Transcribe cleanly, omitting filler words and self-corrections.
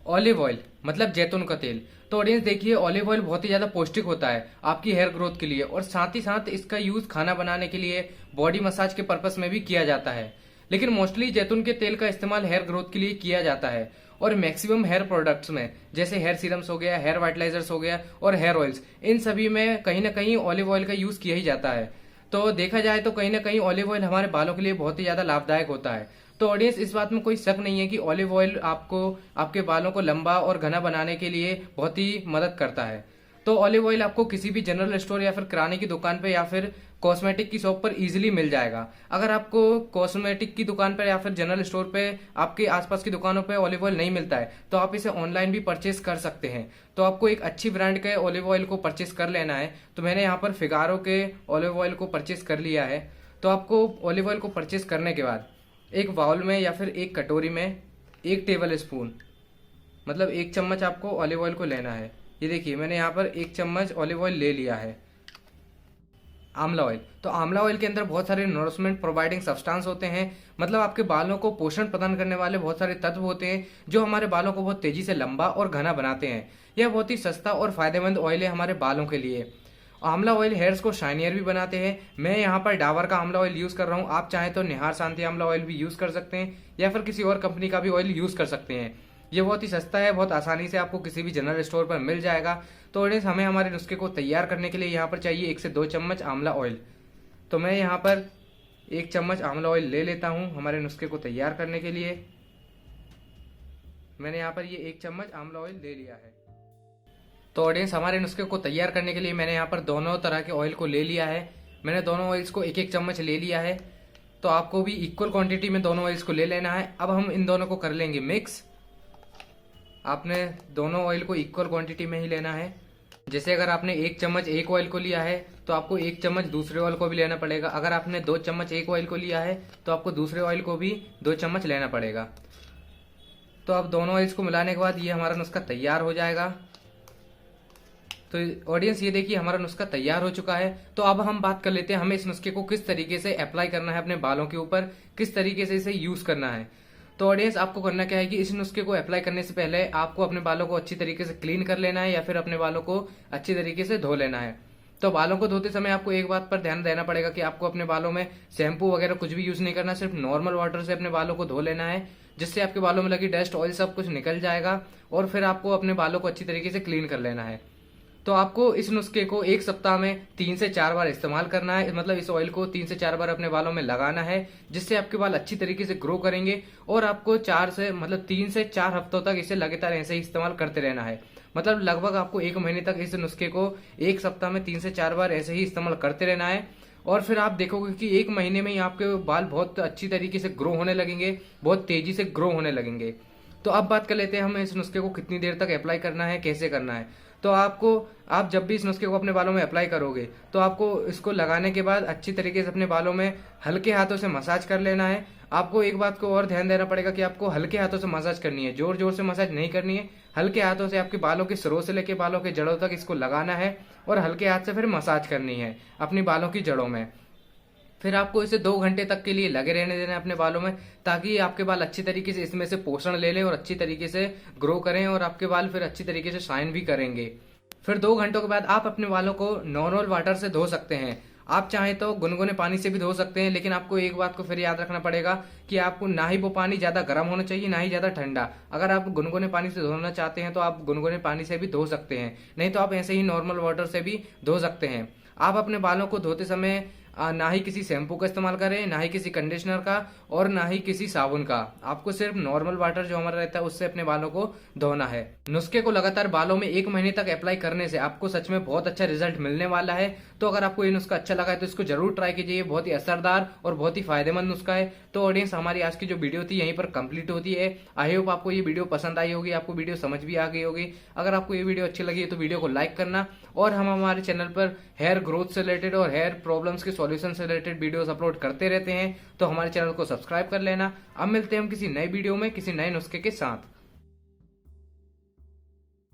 Olive oil मतलब जैतून का तेल। तो ऑडियंस देखिए, ऑलिव ऑयल बहुत ही ज्यादा पौष्टिक होता है आपकी हेयर ग्रोथ के लिए, और साथ ही साथ इसका यूज खाना बनाने के लिए, बॉडी मसाज के पर्पस में भी किया जाता है। लेकिन मोस्टली जैतून के तेल का इस्तेमाल हेयर ग्रोथ के लिए किया जाता है, और मैक्सिमम हेयर प्रोडक्ट्स में जैसे हेयर सीरम्स हो गया, हेयर वाइटलाइजर्स हो गया और हेयर ऑयल्स, इन सभी में कहीं ना कहीं ऑलिव ऑयल का यूज किया ही जाता है। तो देखा जाए तो कहीं ना कहीं ऑलिव ऑयल हमारे बालों के लिए बहुत ही ज्यादा लाभदायक होता है। तो ऑडियंस, इस बात में कोई शक नहीं है कि ऑलिव ऑयल आपको आपके बालों को लंबा और घना बनाने के लिए बहुत ही मदद करता है। तो ऑलिव ऑयल आपको किसी भी जनरल स्टोर या फिर किराने की दुकान पे या फिर कॉस्मेटिक की शॉप पर इजीली मिल जाएगा। अगर आपको कॉस्मेटिक की दुकान पर या फिर जनरल स्टोर पे आपके आसपास की दुकानों पे ऑलिव ऑयल नहीं मिलता है तो आप इसे ऑनलाइन भी परचेस कर सकते हैं। तो आपको एक अच्छी ब्रांड के ऑलिव ऑयल को परचेस कर लेना है। तो मैंने यहाँ पर फिगारो के ऑलिव ऑयल को परचेस कर लिया है। तो आपको ऑलिव ऑयल को परचेस करने के बाद एक बाउल में या फिर एक कटोरी में 1 टेबल स्पून मतलब 1 चम्मच आपको ऑलिव ऑयल को लेना है। ये देखिए, मैंने यहाँ पर 1 चम्मच ऑलिव ऑयल ले लिया है। आंवला ऑयल, तो आंवला ऑयल के अंदर बहुत सारे नोरिशमेंट प्रोवाइडिंग सब्सटेंस होते हैं, मतलब आपके बालों को पोषण प्रदान करने वाले बहुत सारे तत्व होते हैं जो हमारे बालों को बहुत तेजी से लंबा और घना बनाते हैं। यह बहुत ही सस्ता और फायदेमंद ऑयल है हमारे बालों के लिए। आंवला ऑयल हेयर्स को शाइनियर भी बनाते हैं। मैं यहाँ पर डाबर का आंवला ऑयल यूज कर रहा हूँ। आप चाहें तो निहार शांति आंवला ऑयल भी यूज कर सकते हैं या फिर किसी और कंपनी का भी ऑयल यूज कर सकते हैं। ये बहुत ही सस्ता है, बहुत आसानी से आपको किसी भी जनरल स्टोर पर मिल जाएगा। तो ऑडियंस, हमें हमारे नुस्खे को तैयार करने के लिए यहाँ पर चाहिए 1 से 2 चम्मच आंवला ऑयल। तो मैं यहाँ पर 1 चम्मच आंवला ऑयल ले लेता हूँ हमारे नुस्खे को तैयार करने के लिए। मैंने यहाँ पर ये 1 चम्मच आंवला ऑयल ले लिया है। तो ऑडियंस, हमारे नुस्खे को तैयार करने के लिए मैंने यहाँ पर दोनों तरह के ऑयल को ले लिया है। मैंने दोनों ऑयल्स को 1-1 चम्मच ले लिया है। तो आपको भी इक्वल क्वांटिटी में दोनों ऑयल्स को ले लेना है। अब हम इन दोनों को कर लेंगे मिक्स। आपने दोनों ऑयल को इक्वल क्वांटिटी में ही लेना है। जैसे अगर आपने 1 चम्मच एक ऑयल को लिया है तो आपको 1 चम्मच दूसरे ऑयल को भी लेना पड़ेगा। अगर आपने 2 चम्मच एक ऑयल को लिया है तो आपको दूसरे ऑयल को भी 2 चम्मच लेना पड़ेगा। तो अब दोनों ऑयल्स को मिलाने के बाद ये हमारा नुस्खा तैयार हो जाएगा। तो ऑडियंस, ये देखिए, हमारा नुस्खा तैयार हो चुका है। तो अब हम बात कर लेते हैं हमें इस नुस्खे को किस तरीके से अप्लाई करना है अपने बालों के ऊपर, किस तरीके से इसे यूज करना है। तो ऑडियंस, आपको करना क्या है कि इस नुस्खे को अप्लाई करने से पहले आपको अपने बालों को अच्छी तरीके से क्लीन कर लेना है या फिर अपने बालों को अच्छी तरीके से धो लेना है। तो बालों को धोते समय आपको एक बात पर ध्यान देना पड़ेगा कि आपको अपने बालों में शैम्पू वगैरह कुछ भी यूज नहीं करना, सिर्फ नॉर्मल वाटर से अपने बालों को धो लेना है, जिससे आपके बालों में लगी डस्ट ऑयल सब कुछ निकल जाएगा। और फिर आपको अपने बालों को अच्छी तरीके से क्लीन कर लेना है। तो आपको इस नुस्खे को 1 सप्ताह में 3 से 4 बार इस्तेमाल करना है, मतलब इस ऑयल को 3 से 4 बार अपने बालों में लगाना है, जिससे आपके बाल अच्छी तरीके से ग्रो करेंगे। और आपको 3 से 4 हफ्तों तक इसे लगातार ऐसे ही इस्तेमाल करते रहना है। मतलब लगभग आपको 1 महीने तक इस नुस्खे को 1 सप्ताह में 3 से 4 बार ऐसे ही इस्तेमाल करते रहना है। और फिर आप देखोगे कि 1 महीने में ही आपके बाल बहुत अच्छी तरीके से ग्रो होने लगेंगे, बहुत तेजी से ग्रो होने लगेंगे। तो अब बात कर लेते हैं हम इस नुस्खे को कितनी देर तक अप्लाई करना है, कैसे करना है। तो आप जब भी इस नुस्खे को अपने बालों में अप्लाई करोगे तो आपको इसको लगाने के बाद अच्छी तरीके से अपने बालों में हल्के हाथों से मसाज कर लेना है। आपको एक बात को और ध्यान देना पड़ेगा कि आपको हल्के हाथों से मसाज करनी है, जोर जोर से मसाज नहीं करनी है। हल्के हाथों से आपके बालों के सिरों से लेकर बालों के जड़ों तक इसको लगाना है और हल्के हाथ से फिर मसाज करनी है अपनी बालों की जड़ों में। फिर आपको इसे 2 घंटे तक के लिए लगे रहने देना है अपने बालों में, ताकि आपके बाल अच्छी तरीके से इसमें से पोषण ले लें और अच्छी तरीके से ग्रो करें और आपके बाल फिर अच्छी तरीके से शाइन भी करेंगे। फिर 2 घंटों के बाद आप अपने बालों को नॉर्मल वाटर से धो सकते हैं। आप चाहें तो गुनगुने पानी से भी धो सकते हैं, लेकिन आपको एक बात को फिर याद रखना पड़ेगा कि आपको ना ही वो पानी ज्यादा गर्म होना चाहिए ना ही ज्यादा ठंडा। अगर आप गुनगुने पानी से धोना चाहते हैं तो आप गुनगुने पानी से भी धो सकते हैं, नहीं तो आप ऐसे ही नॉर्मल वाटर से भी धो सकते हैं। आप अपने बालों को धोते समय ना ही किसी शैम्पू का इस्तेमाल करें, ना ही किसी कंडीशनर का और ना ही किसी साबुन का। आपको सिर्फ नॉर्मल वाटर जो हमारा रहता है उससे अपने बालों को धोना है। नुस्खे को लगातार बालों में 1 महीने तक अप्लाई करने से आपको सच में बहुत अच्छा रिजल्ट मिलने वाला है। तो अगर आपको ये नुस्खा अच्छा लगा है तो इसको जरूर ट्राई कीजिए। बहुत ही असरदार और बहुत ही फायदेमंद नुस्खा है। तो ऑडियंस, हमारी आज की जो वीडियो थी यहीं पर कंप्लीट होती है। आई होप आपको ये वीडियो पसंद आई होगी, आपको वीडियो समझ भी आ गई होगी। अगर आपको ये वीडियो अच्छी लगी है तो वीडियो को लाइक करना, और हम हमारे चैनल पर हेयर ग्रोथ से रिलेटेड और हेयर प्रॉब्लम्स के सॉल्यूशन से रिलेटेड वीडियोस अपलोड करते रहते हैं। तो हमारे चैनल को सब्सक्राइब कर लेना। अब मिलते हैं हम किसी नए वीडियो में किसी नए नुस्खे के साथ।